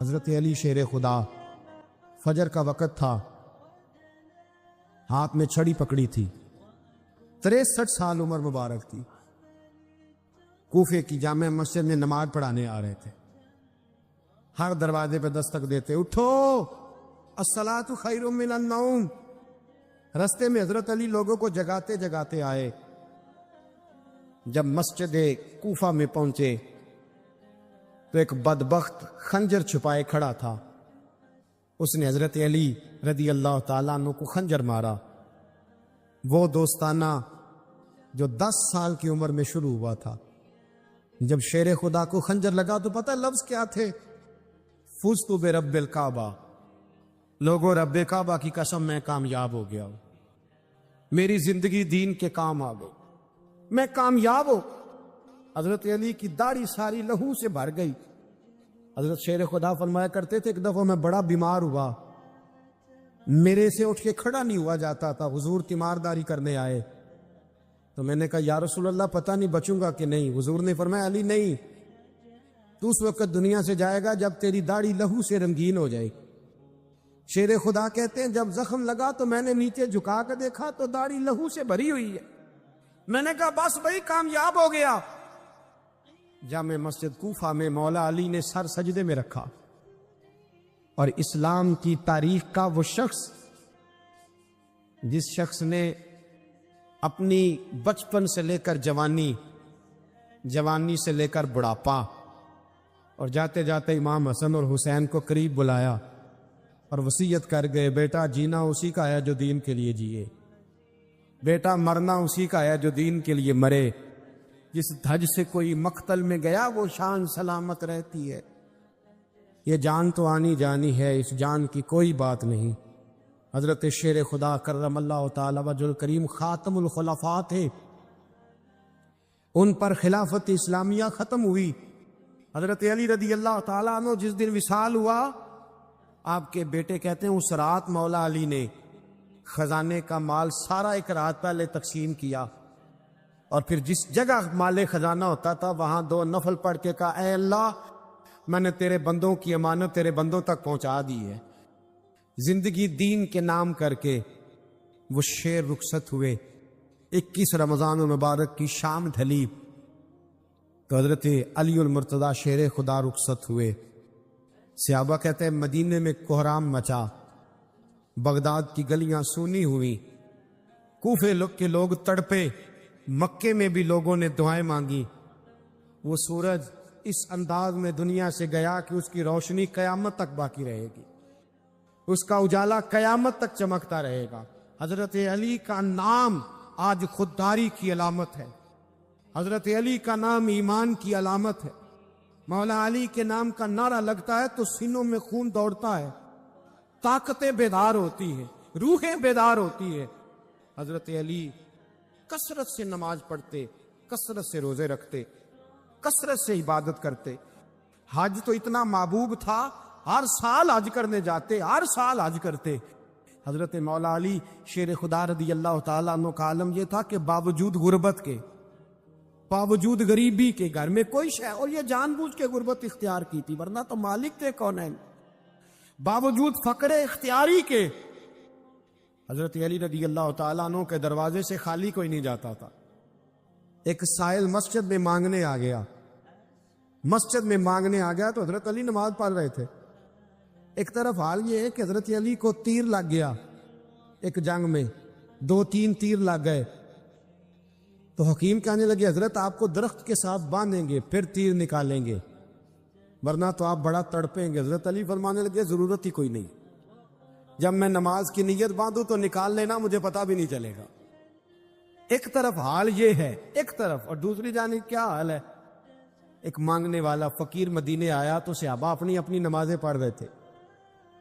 حضرت علی شیر خدا، فجر کا وقت تھا، ہاتھ میں چھڑی پکڑی تھی، 63 سال عمر مبارک تھی، کوفے کی جامع مسجد میں نماز پڑھانے آ رہے تھے۔ ہر دروازے پہ دستک دیتے، اٹھو الصلاۃ خیر من النوم۔ رستے میں حضرت علی لوگوں کو جگاتے جگاتے آئے۔ جب مسجد کوفہ میں پہنچے تو ایک بدبخت خنجر چھپائے کھڑا تھا، اس نے حضرت علی رضی اللہ تعالیٰ عنہ کو خنجر مارا۔ وہ دوستانہ جو 10 سال کی عمر میں شروع ہوا تھا، جب شیر خدا کو خنجر لگا تو پتہ لفظ کیا تھے؟ فزت برب الکعبہ، لوگوں رب کعبہ کی قسم میں کامیاب ہو گیا ہوں، میری زندگی دین کے کام آ گئی، میں کامیاب ہوں۔ حضرت علی کی داڑھی ساری لہو سے بھر گئی۔ حضرت شیر خدا فرمایا کرتے تھے، ایک دفعہ میں بڑا بیمار ہوا، میرے سے اٹھ کے کھڑا نہیں ہوا جاتا تھا، حضور تیمارداری کرنے آئے تو میں نے کہا یا رسول اللہ پتہ نہیں بچوں گا کہ نہیں۔ حضور نے فرمایا علی نہیں، تو اس وقت دنیا سے جائے گا جب تیری داڑھی لہو سے رنگین ہو جائے۔ شیر خدا کہتے ہیں جب زخم لگا تو میں نے نیچے جھکا کر دیکھا تو داڑھی لہو سے بھری ہوئی ہے۔ میں نے کہا بس بھائی کامیاب ہو گیا۔ جامع مسجد کوفہ میں مولا علی نے سر سجدے میں رکھا، اور اسلام کی تاریخ کا وہ شخص جس شخص نے اپنی بچپن سے لے کر جوانی، جوانی سے لے کر بڑھاپا، اور جاتے جاتے امام حسن اور حسین کو قریب بلایا اور وصیت کر گئے، بیٹا جینا اسی کا ہے جو دین کے لیے جیے، بیٹا مرنا اسی کا ہے جو دین کے لیے مرے، جس دھج سے کوئی مقتل میں گیا وہ شان سلامت رہتی ہے، یہ جان تو آنی جانی ہے، اس جان کی کوئی بات نہیں۔ حضرت شیر خدا کرم اللہ تعالی وجہ الکریم خاتم الخلفاء تھے، ان پر خلافت اسلامیہ ختم ہوئی۔ حضرت علی رضی اللہ تعالیٰ عنہ جس دن وصال ہوا، آپ کے بیٹے کہتے ہیں اس رات مولا علی نے خزانے کا مال سارا ایک رات پہلے تقسیم کیا، اور پھر جس جگہ مال خزانہ ہوتا تھا وہاں 2 نفل پڑھ کے کہا اے اللہ میں نے تیرے بندوں کی امانت تیرے بندوں تک پہنچا دی ہے۔ زندگی دین کے نام کر کے وہ شیر رخصت ہوئے۔ 21 رمضان المبارک کی شام ڈھلی تو حضرت علی المرتضیٰ شیر خدا رخصت ہوئے۔ صحابہ کہتے ہیں مدینے میں کوہرام مچا، بغداد کی گلیاں سونی ہوئی، کوفے کے لوگ تڑپے، مکے میں بھی لوگوں نے دعائیں مانگی۔ وہ سورج اس انداز میں دنیا سے گیا کہ اس کی روشنی قیامت تک باقی رہے گی، اس کا اجالا قیامت تک چمکتا رہے گا۔ حضرت علی کا نام آج خودداری کی علامت ہے، حضرت علی کا نام ایمان کی علامت ہے۔ مولا علی کے نام کا نعرہ لگتا ہے تو سینوں میں خون دوڑتا ہے، طاقتیں بیدار ہوتی ہیں، روحیں بیدار ہوتی ہیں۔ حضرت علی کثرت سے نماز پڑھتے، کثرت سے روزے رکھتے، کثرت سے عبادت کرتے۔ حج تو اتنا محبوب تھا، ہر سال حج کرنے جاتے، ہر سال حج کرتے۔ حضرت مولا علی شیر خدا رضی اللہ تعالیٰ عنہ کا عالم یہ تھا کہ باوجود غربت کے، باوجود غریبی کے، گھر میں کوئی شے، اور یہ جان بوجھ کے غربت اختیار کی تھی ورنہ تو مالک تھے کونین، باوجود فقر اختیاری کے حضرت علی رضی اللہ تعالیٰ عنہ کے دروازے سے خالی کوئی نہیں جاتا تھا۔ ایک سائل مسجد میں مانگنے آ گیا، مسجد میں مانگنے آ گیا تو حضرت علی نماز پڑھ رہے تھے۔ ایک طرف حال یہ ہے کہ حضرت علی کو تیر لگ گیا، ایک جنگ میں 2-3 تیر لگ گئے تو حکیم کہنے لگے حضرت آپ کو درخت کے ساتھ باندھیں گے پھر تیر نکالیں گے ورنہ تو آپ بڑا تڑپیں گے۔ حضرت علی فرمانے لگے ضرورت ہی کوئی نہیں، جب میں نماز کی نیت باندھوں تو نکال لینا، مجھے پتا بھی نہیں چلے گا۔ ایک طرف حال یہ ہے، ایک طرف، اور دوسری جانب کیا حال ہے؟ ایک مانگنے والا فقیر مدینے آیا تو صحابہ اپنی اپنی نمازیں پڑھ رہے تھے،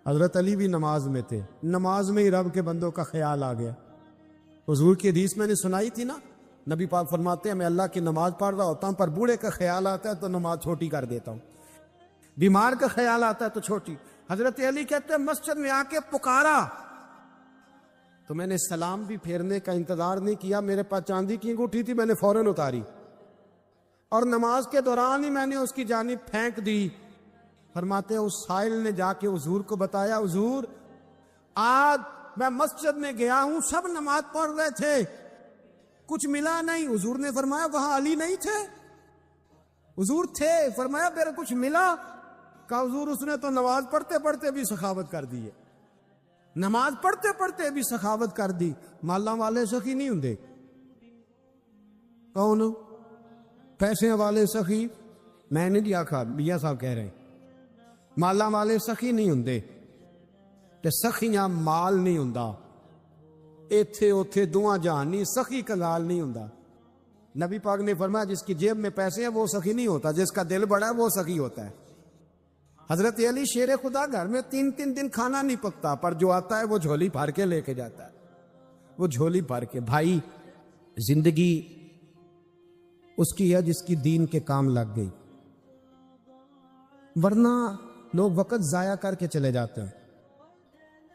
حضرت علی بھی نماز میں تھے، نماز میں ہی رب کے بندوں کا خیال آ گیا۔ حضور کی حدیث میں نے سنائی تھی نا، نبی پاک فرماتے ہیں میں اللہ کی نماز پڑھ رہا ہوتا ہوں پر بوڑھے کا خیال آتا ہے تو نماز چھوٹی کر دیتا ہوں، بیمار کا خیال آتا ہے تو چھوٹی۔ حضرت علی کہتے ہیں مسجد میں آ کے پکارا تو میں نے سلام بھی پھیرنے کا انتظار نہیں کیا، میرے پاس چاندی کی انگوٹھی تھی، میں نے فوراً اتاری اور نماز کے دوران ہی میں نے اس کی جانب پھینک دی فرماتے ہیں اس سائل نے جا کے حضور کو بتایا، حضور آج میں مسجد میں گیا ہوں، سب نماز پڑھ رہے تھے، کچھ ملا نہیں۔ حضور نے فرمایا وہاں علی نہیں تھے؟ حضور تھے۔ فرمایا میرے کچھ ملا؟ کہا حضور اس نے تو نماز پڑھتے پڑھتے بھی سخاوت کر دی ہے، نماز پڑھتے پڑھتے بھی سخاوت کر دی۔ مالاں والے سخی نہیں ہوں، کون پیسے والے سخی؟ میں نہیں دیا کھا، میاں صاحب کہہ رہے ہیں مالاں والے سخی نہیں ہوں تے سخیاں مال نہیں ہوں، ایتھے اوتھے دواں جہان نہیں، سخی کنگال نہیں ہوں۔ نبی پاک نے فرمایا جس کی جیب میں پیسے ہیں وہ سخی نہیں ہوتا، جس کا دل بڑا ہے وہ سخی ہوتا ہے۔ حضرت علی شیر خدا گھر میں 3 دن کھانا نہیں پکتا، پر جو آتا ہے وہ جھولی بھر کے لے کے جاتا ہے، وہ جھولی بھر کے۔ بھائی زندگی اس کی ہے جس کی دین کے کام لگ گئی، ورنہ لوگ وقت ضائع کر کے چلے جاتے ہیں۔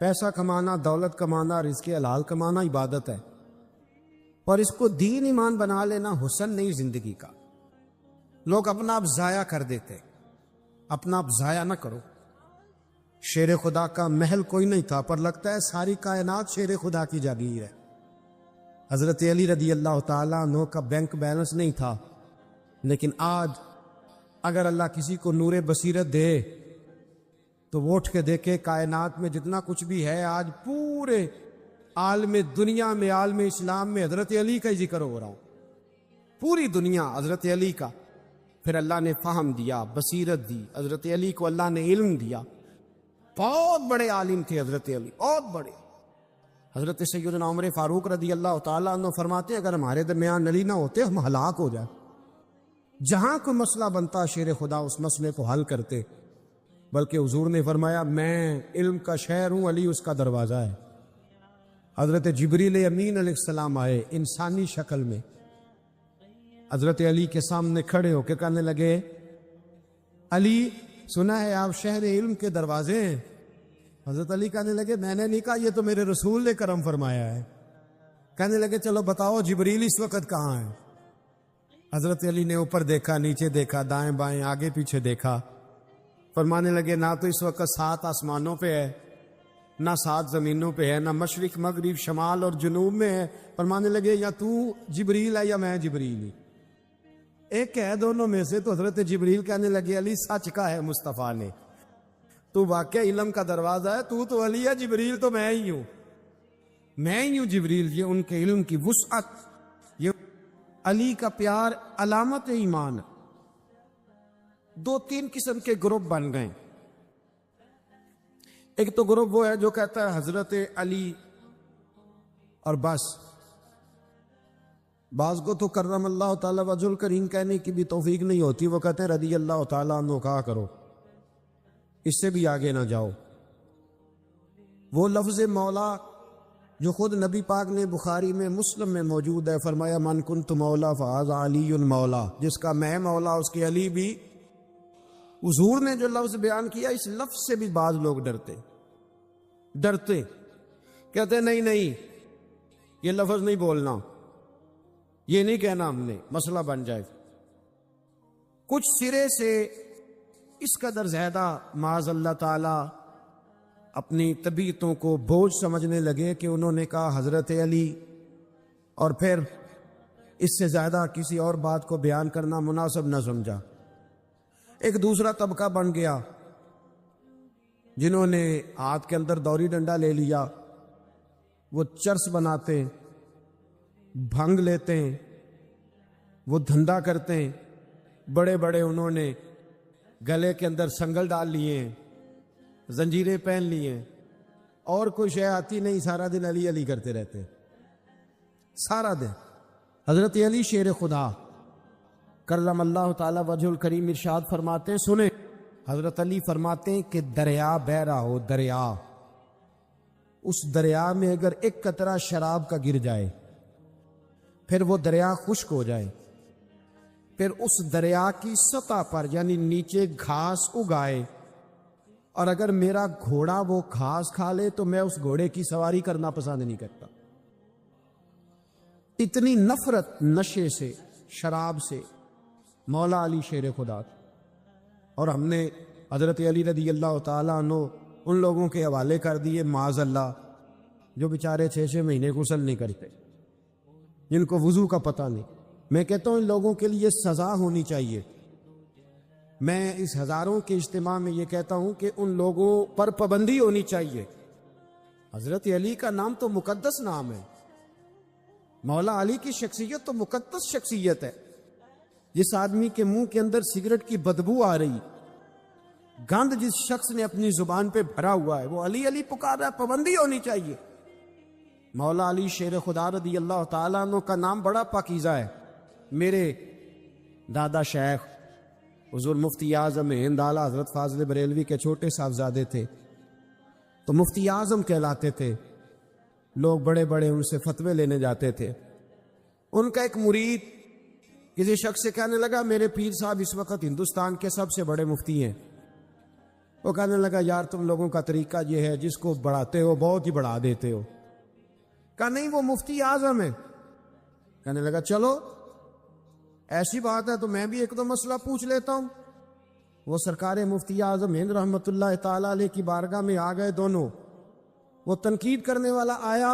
پیسہ کمانا، دولت کمانا، رزق حلال کمانا عبادت ہے، اور اس کو دین ایمان بنا لینا حسن نہیں زندگی کا۔ لوگ اپنا آپ ضائع کر دیتے، اپنا آپ ضائع نہ کرو۔ شیر خدا کا محل کوئی نہیں تھا، پر لگتا ہے ساری کائنات شیر خدا کی جاگیر ہے۔ حضرت علی رضی اللہ تعالیٰ عنہ کا بینک بیلنس نہیں تھا، لیکن آج اگر اللہ کسی کو نور بصیرت دے تو وہ اٹھ کے دیکھے کائنات میں جتنا کچھ بھی ہے، آج پورے عالم دنیا میں، عالم اسلام میں حضرت علی کا ہی ذکر ہو رہا ہوں، پوری دنیا حضرت علی کا۔ پھر اللہ نے فہم دیا، بصیرت دی، حضرت علی کو اللہ نے علم دیا۔ بہت بڑے عالم تھے حضرت علی، بہت بڑے۔ حضرت سیدنا عمر فاروق رضی اللہ تعالیٰ عنہ فرماتے اگر ہمارے درمیان علی نہ ہوتے ہم ہلاک ہو جائے۔ جہاں کوئی مسئلہ بنتا شیر خدا اس مسئلے کو حل کرتے، بلکہ حضور نے فرمایا میں علم کا شہر ہوں، علی اس کا دروازہ ہے۔ حضرت جبریل امین علیہ السلام آئے انسانی شکل میں، حضرت علی کے سامنے کھڑے ہو کے کہنے لگے علی سنا ہے آپ شہر علم کے دروازے ہیں۔ حضرت علی کہنے لگے میں نے نہیں کہا، یہ تو میرے رسول نے کرم فرمایا ہے۔ کہنے لگے چلو بتاؤ جبریل اس وقت کہاں ہے؟ حضرت علی نے اوپر دیکھا، نیچے دیکھا، دائیں بائیں، آگے پیچھے دیکھا، فرمانے لگے نہ تو اس وقت 7 آسمانوں پہ ہے، نہ 7 زمینوں پہ ہے، نہ مشرق مغرب شمال اور جنوب میں ہے۔ فرمانے لگے یا تو جبریل ہے یا میں جبریل ہی، ایک ہے دونوں میں سے۔ تو حضرت جبریل کہنے لگے علی سچ کا ہے مصطفیٰ نے، تو واقع علم کا دروازہ ہے، تو علی ہے، جبریل تو میں ہی ہوں، میں ہی ہوں جبریل۔ یہ ان کے علم کی وسعت، یہ علی کا پیار علامت ایمان۔ 2-3 قسم کے گروپ بن گئے۔ ایک تو گروپ وہ ہے جو کہتا ہے حضرت علی اور بس، بعض کو تو کرم اللہ تعالی وجہ الکریم کہنے کی بھی توفیق نہیں ہوتی، وہ کہتے ہیں رضی اللہ تعالیٰ عنہ کہا کرو، اس سے بھی آگے نہ جاؤ۔ وہ لفظ مولا جو خود نبی پاک نے بخاری میں مسلم میں موجود ہے، فرمایا من کنت مولا فہذا علی المولا، جس کا میں مولا اس کے علی بھی۔ حضور نے جو لفظ بیان کیا اس لفظ سے بھی بعض لوگ ڈرتے کہتے نہیں یہ لفظ نہیں بولنا، یہ نہیں کہنا، ہم نے مسئلہ بن جائے۔ کچھ سرے سے اس قدر زیادہ معاذ اللہ تعالی اپنی طبیعتوں کو بوجھ سمجھنے لگے کہ انہوں نے کہا حضرت علی، اور پھر اس سے زیادہ کسی اور بات کو بیان کرنا مناسب نہ سمجھا۔ ایک دوسرا طبقہ بن گیا جنہوں نے ہاتھ کے اندر دوری ڈنڈا لے لیا، وہ چرس بناتے ہیں، بھنگ لیتے ہیں، وہ دھندا کرتے ہیں، بڑے بڑے انہوں نے گلے کے اندر سنگل ڈال لیے ہیں، زنجیریں پہن لی ہیں، اور کوئی شے آتی نہیں، سارا دن علی علی کرتے رہتے سارا دن۔ حضرت علی شیر خدا کرم اللہ تعالی وجہ الکریم ارشاد فرماتے ہیں، سنیں حضرت علی فرماتے ہیں کہ دریا بہ رہا ہو، دریا، اس دریا میں اگر ایک قطرہ شراب کا گر جائے، پھر وہ دریا خشک ہو جائے، پھر اس دریا کی سطح پر یعنی نیچے گھاس اگائے، اور اگر میرا گھوڑا وہ گھاس کھا لے تو میں اس گھوڑے کی سواری کرنا پسند نہیں کرتا۔ اتنی نفرت نشے سے، شراب سے مولا علی شیر خدا تھا۔ اور ہم نے حضرت علی رضی اللہ تعالیٰ عنہ ان لوگوں کے حوالے کر دیے معاذ اللہ جو بیچارے 6 مہینے غسل نہیں کرتے، جن کو وضو کا پتہ نہیں۔ میں کہتا ہوں ان لوگوں کے لیے سزا ہونی چاہیے۔ میں اس ہزاروں کے اجتماع میں یہ کہتا ہوں کہ ان لوگوں پر پابندی ہونی چاہیے۔ حضرت علی کا نام تو مقدس نام ہے، مولا علی کی شخصیت تو مقدس شخصیت ہے۔ جس آدمی کے منہ کے اندر سگریٹ کی بدبو آ رہی، گند جس شخص نے اپنی زبان پہ بھرا ہوا ہے، وہ علی علی پکار رہا ہے، پابندی ہونی چاہیے۔ مولا علی شیر خدا رضی اللہ تعالیٰ عنہ کا نام بڑا پاکیزہ ہے۔ میرے دادا شیخ حضور مفتی اعظم ہند اعلیٰ حضرت فاضل بریلوی کے چھوٹے صاحبزادے تھے، تو مفتی اعظم کہلاتے تھے۔ لوگ بڑے بڑے ان سے فتوے لینے جاتے تھے۔ ان کا ایک مرید کسی شخص سے کہنے لگا میرے پیر صاحب اس وقت ہندوستان کے سب سے بڑے مفتی ہیں۔ وہ کہنے لگا یار تم لوگوں کا طریقہ یہ ہے، جس کو بڑھاتے ہو بہت ہی بڑھا دیتے ہو۔ کہا نہیں وہ مفتی اعظم ہے۔ کہنے لگا چلو ایسی بات ہے تو میں بھی ایک دو مسئلہ پوچھ لیتا ہوں۔ وہ سرکار مفتی اعظم ہند رحمت اللہ تعالی علیہ کی بارگاہ میں آ گئے دونوں۔ وہ تنقید کرنے والا آیا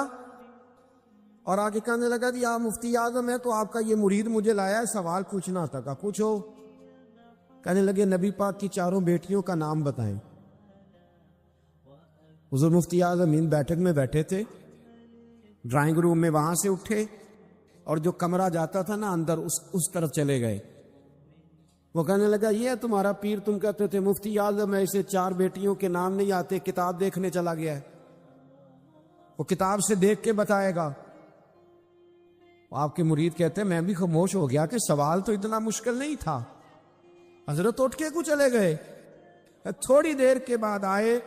اور آگے کہنے لگا جی آپ مفتی اعظم ہے تو آپ کا یہ مرید مجھے لایا ہے، سوال پوچھنا تھا۔ کہا پوچھو۔ کہنے لگے نبی پاک کی 4 بیٹیوں کا نام بتائیں۔ حضور مفتی اعظم ہند بیٹھک میں بیٹھے تھے، ڈرائنگ روم میں وہاں سے اٹھے اور جو کمرہ جاتا تھا نا اندر اس طرف چلے گئے۔ وہ کہنے لگا یہ ہے تمہارا پیر، تم کہتے تھے مفتی اعظم ہے، اسے 4 بیٹیوں کے نام نہیں آتے، کتاب دیکھنے چلا گیا ہے، وہ کتاب سے دیکھ کے بتائے گا۔ آپ کے مرید کہتے ہیں میں بھی خاموش ہو گیا کہ سوال تو اتنا مشکل نہیں تھا۔ حضرت اٹھ کے کو چلے گئے۔ تھوڑی دیر کے بعد آئے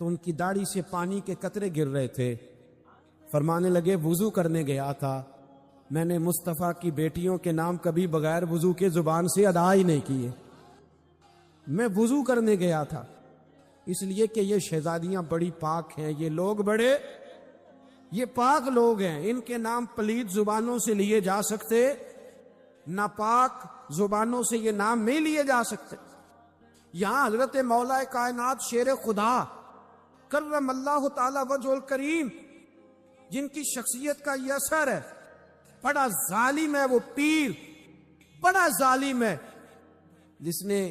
تو ان کی داڑھی سے پانی کے قطرے گر رہے تھے۔ فرمانے لگے وضو کرنے گیا تھا، میں نے مصطفیٰ کی بیٹیوں کے نام کبھی بغیر وضو کے زبان سے ادا ہی نہیں کیے۔ میں وضو کرنے گیا تھا اس لیے کہ یہ شہزادیاں بڑی پاک ہیں، یہ لوگ بڑے یہ پاک لوگ ہیں، ان کے نام پلید زبانوں سے لیے جا سکتے، ناپاک زبانوں سے یہ نام نہیں لیے جا سکتے۔ یہاں حضرت مولا کائنات شیر خدا کرم اللہ تعالی وجہ الکریم جن کی شخصیت کا یہ اثر ہے، بڑا ظالم ہے وہ پیر، بڑا ظالم ہے جس نے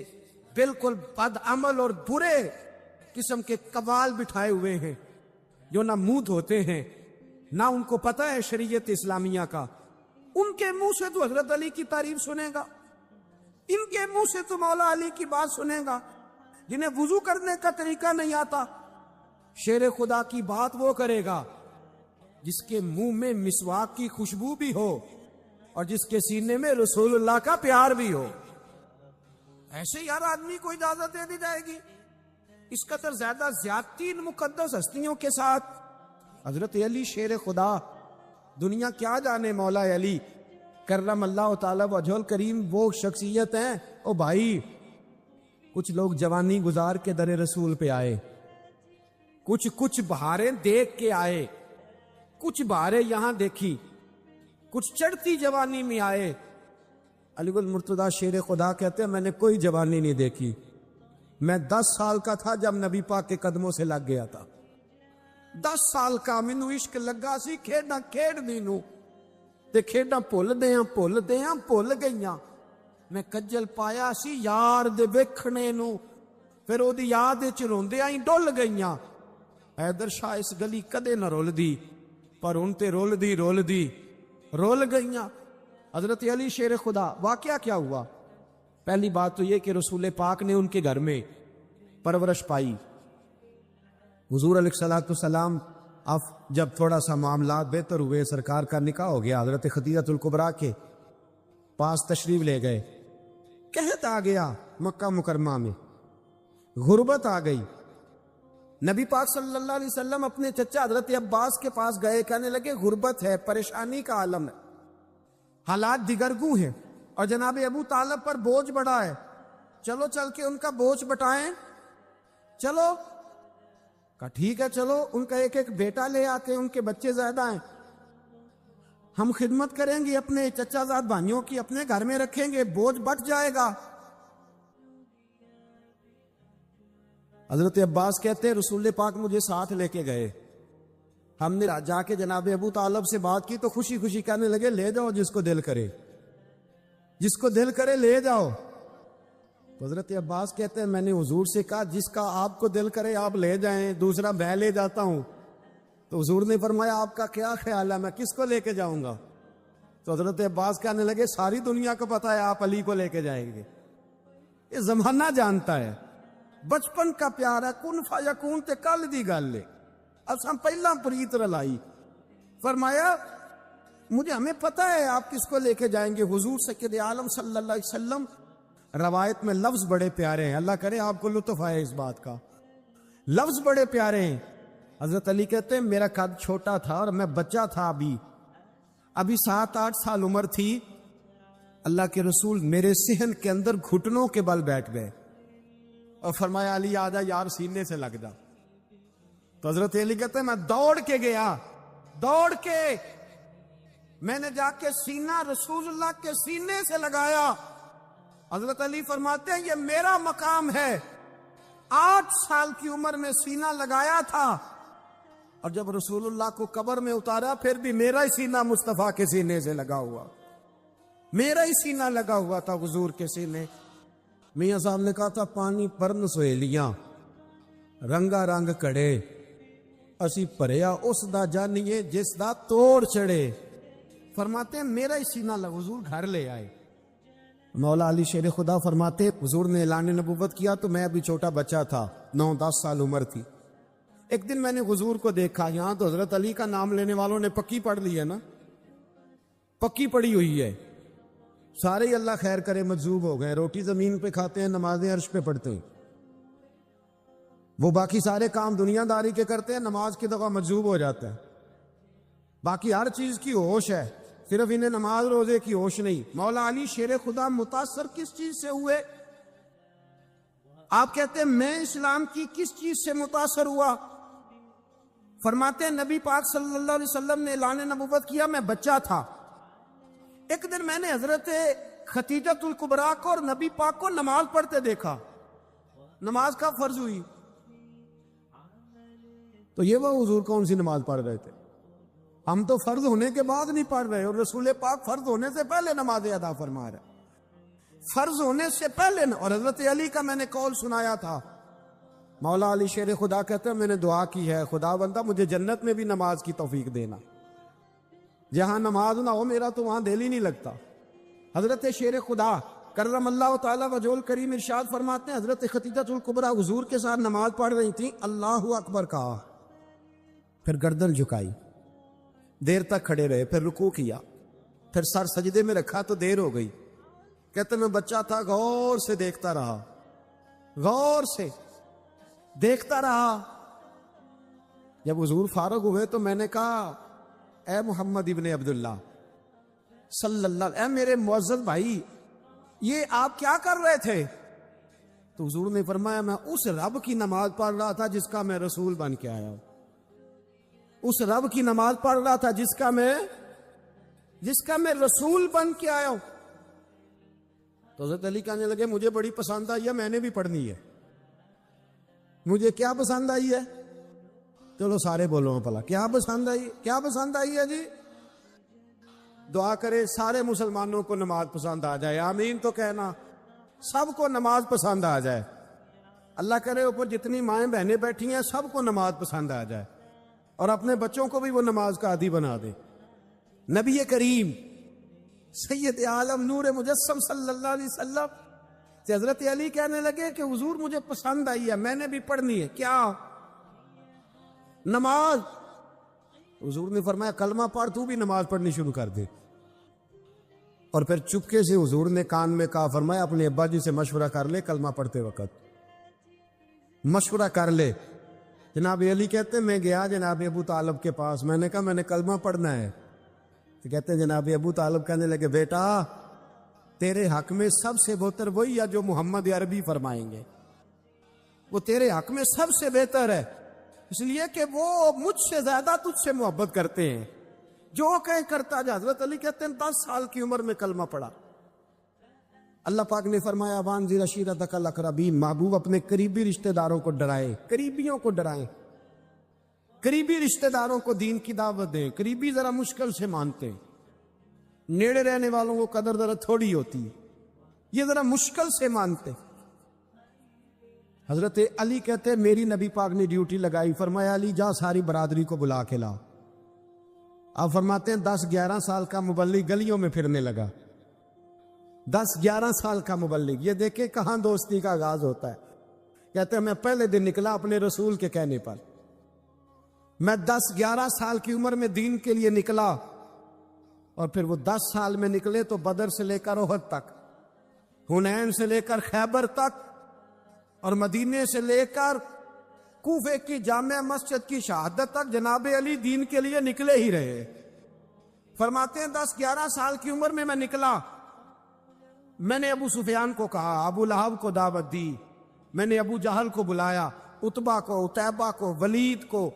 بالکل بد عمل اور برے قسم کے قوال بٹھائے ہوئے ہیں، جو نہ منہ دھوتے ہیں نہ ان کو پتہ ہے شریعت اسلامیہ کا۔ ان کے منہ سے تو حضرت علی کی تعریف سنے گا، ان کے منہ سے تو مولا علی کی بات سنے گا، جنہیں وضو کرنے کا طریقہ نہیں آتا۔ شیر خدا کی بات وہ کرے گا جس کے منہ میں مسواک کی خوشبو بھی ہو اور جس کے سینے میں رسول اللہ کا پیار بھی ہو۔ ایسے یار آدمی کو اجازت دے دی جائے گی؟ اس قدر زیادہ زیادتی ان مقدس ہستیوں کے ساتھ۔ حضرت علی شیر خدا، دنیا کیا جانے مولا علی کرم اللہ تعالی وجہ الکریم وہ شخصیت ہیں۔ او بھائی کچھ لوگ جوانی گزار کے در رسول پہ آئے، کچھ بہاریں دیکھ کے آئے، کچھ بہاریں یہاں دیکھی، کچھ چڑھتی جوانی میں آئے۔ علی گل مرتضیٰ شیر خدا کہتے ہیں میں نے کوئی جوانی نہیں دیکھی، میں 10 سال کا تھا جب نبی پاک کے قدموں سے لگ گیا تھا۔ 10 سال کا مینو عشق لگا سی، کھیڈاں کھیڈ دی نو تے کھیڈاں بھول گئیاں۔ میں کجل پایا سی یار دے ویکھنے نو، پھر او دی یاد وچ روندیاں ہی ڈل گئیاں۔ حیدر شاہ اس گلی کدے نہ رول دی، پر ان تے رول گئیاں۔ حضرت علی شیر خدا، واقعہ کیا ہوا؟ پہلی بات تو یہ کہ رسول پاک نے ان کے گھر میں پرورش پائی۔ حضور علیہ الصلوۃ والسلام اب جب تھوڑا سا معاملات بہتر ہوئے، سرکار کا نکاح ہو گیا، حضرت خدیجہ الکبریٰ کے پاس تشریف لے گئے۔ قحط آ گیا مکہ مکرمہ میں، غربت آ گئی۔ نبی پاک صلی اللہ علیہ وسلم اپنے چچا حضرت عباس کے پاس گئے، کہنے لگے غربت ہے، پریشانی کا عالم ہے، حالات دیگرگوں ہیں اور جناب ابو طالب پر بوجھ بڑھا ہے، چلو چل کے ان کا بوجھ بٹائیں۔ چلو کہا ٹھیک ہے، چلو ان کا ایک بیٹا لے آتے، ان کے بچے زیادہ ہیں، ہم خدمت کریں گے اپنے چچا زاد بھائیوں کی، اپنے گھر میں رکھیں گے، بوجھ بٹ جائے گا۔ حضرت عباس کہتے ہیں رسول پاک مجھے ساتھ لے کے گئے، ہم نے جا کے جناب ابو طالب سے بات کی تو خوشی خوشی کہنے لگے لے جاؤ جس کو دل کرے، جس کو دل کرے لے جاؤ۔ تو حضرت عباس کہتے ہیں میں نے حضور سے کہا جس کا آپ کو دل کرے آپ لے جائیں، دوسرا میں لے جاتا ہوں۔ تو حضور نے فرمایا آپ کا کیا خیال ہے، میں کس کو لے کے جاؤں گا؟ تو حضرت عباس کہنے لگے ساری دنیا کو پتا ہے آپ علی کو لے کے جائیں گے، یہ زمانہ جانتا ہے، بچپن کا پیار ہے، کن فیکون تے کل دی گل ہے، اساں پہلا پریت رلائی۔ فرمایا مجھے ہمیں پتہ ہے آپ کس کو لے کے جائیں گے، حضور سید عالم صلی اللہ علیہ وسلم۔ روایت میں لفظ بڑے پیارے ہیں، اللہ کرے آپ کو لطف آئے اس بات کا، لفظ بڑے پیارے ہیں۔ حضرت علی کہتے ہیں میرا قد چھوٹا تھا اور میں بچہ تھا، ابھی 7-8 سال عمر تھی، اللہ کے رسول میرے صحن کے اندر گھٹنوں کے بل بیٹھ گئے اور فرمایا علی آجا یار سینے سے لگ جا۔ تو حضرت علی کہتے ہیں میں دوڑ کے گیا، دوڑ کے میں نے جا کے سینہ رسول اللہ کے سینے سے لگایا۔ حضرت علی فرماتے ہیں یہ میرا مقام ہے، 8 سال کی عمر میں سینہ لگایا تھا، اور جب رسول اللہ کو قبر میں اتارا پھر بھی میرا ہی سینہ مصطفیٰ کے سینے سے لگا ہوا، میرا ہی سینہ لگا ہوا تھا حضور کے سینے۔ میاں صاحب نے کہا تھا پانی پرن سہیلیاں رنگا رنگ کڑے، اسی پریا اس دا جانیے جس دا توڑ چڑھے۔ فرماتے ہیں میرا ہی سینہ لگا، حضور گھر لے آئے۔ مولا علی شیر خدا فرماتے حضور نے اعلان نبوت کیا تو میں ابھی چھوٹا بچہ تھا، 9-10 سال عمر تھی۔ ایک دن میں نے حضور کو دیکھا، یہاں تو حضرت علی کا نام لینے والوں نے پکی پڑھ لی ہے نا، پکی پڑی ہوئی ہے، سارے ہی اللہ خیر کرے مجذوب ہو گئے، روٹی زمین پہ کھاتے ہیں، نمازیں عرش پہ پڑھتے ہیں، وہ باقی سارے کام دنیا داری کے کرتے ہیں، نماز کی دفعہ مجذوب ہو جاتا ہے، باقی ہر چیز کی ہوش ہے، صرف انہیں نماز روزے کی ہوش نہیں۔ مولا علی شیر خدا متاثر کس چیز سے ہوئے؟ آپ کہتے ہیں میں اسلام کی کس چیز سے متاثر ہوا؟ فرماتے ہیں نبی پاک صلی اللہ علیہ وسلم نے اعلان نبوت کیا، میں بچہ تھا، ایک دن میں نے حضرت خدیجہ الکبریٰ کو اور نبی پاک کو نماز پڑھتے دیکھا، نماز کا فرض ہوئی، تو یہ وہ حضور کون سی نماز پڑھ رہے تھے؟ ہم تو فرض ہونے کے بعد نہیں پڑھ رہے، اور رسول پاک فرض ہونے سے پہلے نماز ادا فرما رہے، فرض ہونے سے پہلے۔ اور حضرت علی کا میں نے قول سنایا تھا، مولا علی شیر خدا کہتے ہیں میں نے دعا کی ہے خدا بندہ مجھے جنت میں بھی نماز کی توفیق دینا، جہاں نماز نہ ہو میرا تو وہاں دل ہی نہیں لگتا۔ حضرت شیر خدا کرم اللہ تعالیٰ وجل کریم ارشاد فرماتے ہیں حضرت خدیجہ الکبریٰ حضور کے ساتھ نماز پڑھ رہی تھیں، اللہ اکبر کہا، پھر گردن جھکائی، دیر تک کھڑے رہے، پھر رکوع کیا، پھر سر سجدے میں رکھا تو دیر ہو گئی۔ کہتے میں بچہ تھا، غور سے دیکھتا رہا، غور سے دیکھتا رہا۔ جب حضور فارغ ہوئے تو میں نے کہا اے محمد ابن عبداللہ صلی اللہ علیہ، اے میرے معزز بھائی یہ آپ کیا کر رہے تھے؟ تو حضور نے فرمایا میں اس رب کی نماز پڑھ رہا تھا جس کا میں رسول بن کے آیا ہوں، اس رب کی نماز پڑھ رہا تھا جس کا میں رسول بن کے آیا ہوں۔ تو حضرت علی کہنے لگے مجھے بڑی پسند آئی ہے، میں نے بھی پڑھنی ہے۔ مجھے کیا پسند آئی ہے؟ چلو سارے بولو پلا کیا پسند آئی، کیا پسند آئی ہے جی؟ دعا کرے سارے مسلمانوں کو نماز پسند آ جائے، آمین تو کہنا، سب کو نماز پسند آ جائے، اللہ کرے اوپر جتنی مائیں بہنیں بیٹھی ہیں سب کو نماز پسند آ جائے، اور اپنے بچوں کو بھی وہ نماز کا عادی بنا دے۔ نبی کریم سید عالم نور مجسم صلی اللہ علیہ وسلم سے حضرت علی کہنے لگے کہ حضور مجھے پسند آئی ہے، میں نے بھی پڑھنی ہے، کیا؟ نماز۔ حضور نے فرمایا کلمہ پڑھ، تو بھی نماز پڑھنی شروع کر دے۔ اور پھر چپکے سے حضور نے کان میں کہا، فرمایا اپنے ابا جی سے مشورہ کر لے، کلمہ پڑھتے وقت مشورہ کر لے۔ جناب علی کہتے ہیں میں گیا جناب ابو طالب کے پاس، میں نے کہا میں نے کلمہ پڑھنا ہے، تو کہتے ہیں جناب ابو طالب کہنے لگے بیٹا تیرے حق میں سب سے بہتر وہی ہے جو محمد عربی فرمائیں گے، وہ تیرے حق میں سب سے بہتر ہے، اس لیے کہ وہ مجھ سے زیادہ تجھ سے محبت کرتے ہیں، جو کہیں کرتا جا۔ حضرت علی کہتے ہیں 10 سال کی عمر میں کلمہ پڑھا، اللہ پاک نے فرمایا وانذر عشیرتک الاقربین، محبوب اپنے قریبی رشتہ داروں کو ڈرائے، قریبیوں کو ڈرائیں، قریبی رشتہ داروں کو دین کی دعوت دیں۔ قریبی ذرا مشکل سے مانتے ہیں، نیڑے رہنے والوں کو قدر ذرا تھوڑی ہوتی ہے، یہ ذرا مشکل سے مانتے۔ حضرت علی کہتے میری نبی پاک نے ڈیوٹی لگائی، فرمایا علی جا ساری برادری کو بلا کے لا۔ آپ فرماتے ہیں 10-11 سال کا مبلغ گلیوں میں پھرنے لگا، 10-11 سال کا مبلغ، یہ دیکھیں کہاں دوستی کا آغاز ہوتا ہے۔ کہتے ہیں میں پہلے دن نکلا اپنے رسول کے کہنے پر، میں 10-11 سال کی عمر میں دین کے لیے نکلا، اور پھر وہ 10 سال میں نکلے تو بدر سے لے کر احد تک، حنین سے لے کر خیبر تک، اور مدینے سے لے کر کوفے کی جامع مسجد کی شہادت تک جناب علی دین کے لیے نکلے ہی رہے۔ فرماتے ہیں 10-11 سال کی عمر میں نکلا، میں نے ابو سفیان کو کہا، ابو لہب کو دعوت دی، میں نے ابو جہل کو بلایا، عتبہ کو، عتیبہ کو، ولید کو،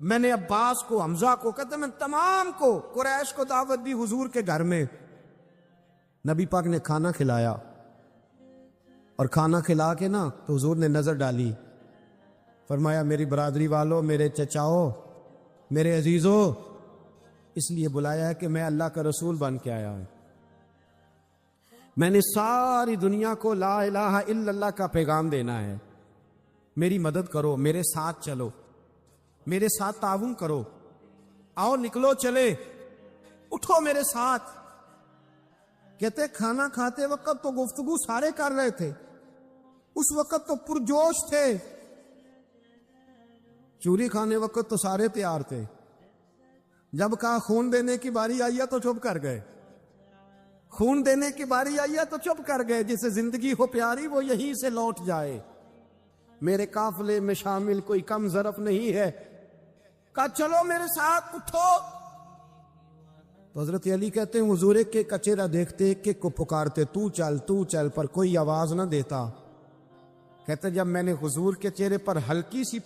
میں نے عباس کو، حمزہ کو، کہتے میں تمام کو، قریش کو دعوت دی حضور کے گھر میں۔ نبی پاک نے کھانا کھلایا، اور کھانا کھلا کے نا تو حضور نے نظر ڈالی، فرمایا میری برادری والوں، میرے چچاؤ، میرے عزیزوں، اس لیے بلایا ہے کہ میں اللہ کا رسول بن کے آیا ہوں، میں نے ساری دنیا کو لا الہ الا اللہ کا پیغام دینا ہے، میری مدد کرو، میرے ساتھ چلو، میرے ساتھ تعاون کرو، آؤ نکلو چلے، اٹھو میرے ساتھ۔ کہتے کھانا کھاتے وقت تو گفتگو سارے کر رہے تھے، اس وقت تو پرجوش تھے، چوری کھانے وقت تو سارے تیار تھے، جب کہا خون دینے کی باری آئی ہے تو چپ کر گئے، خون دینے کی باری آئی ہے تو چپ کر گئے، جسے زندگی ہو پیاری وہ یہیں سے لوٹ جائے، میرے قافلے میں شامل کوئی کم ظرف نہیں ہے، کہا چلو میرے ساتھ اٹھو۔ تو حضرت علی کہتے ہیں حضور ایک ایک کا چہرہ دیکھتے ایک ایک کو پکارتے، تو چل، پر کوئی آواز نہ دیتا۔ کہتے جب میں نے حضور کے چہرے پر ہلکی سی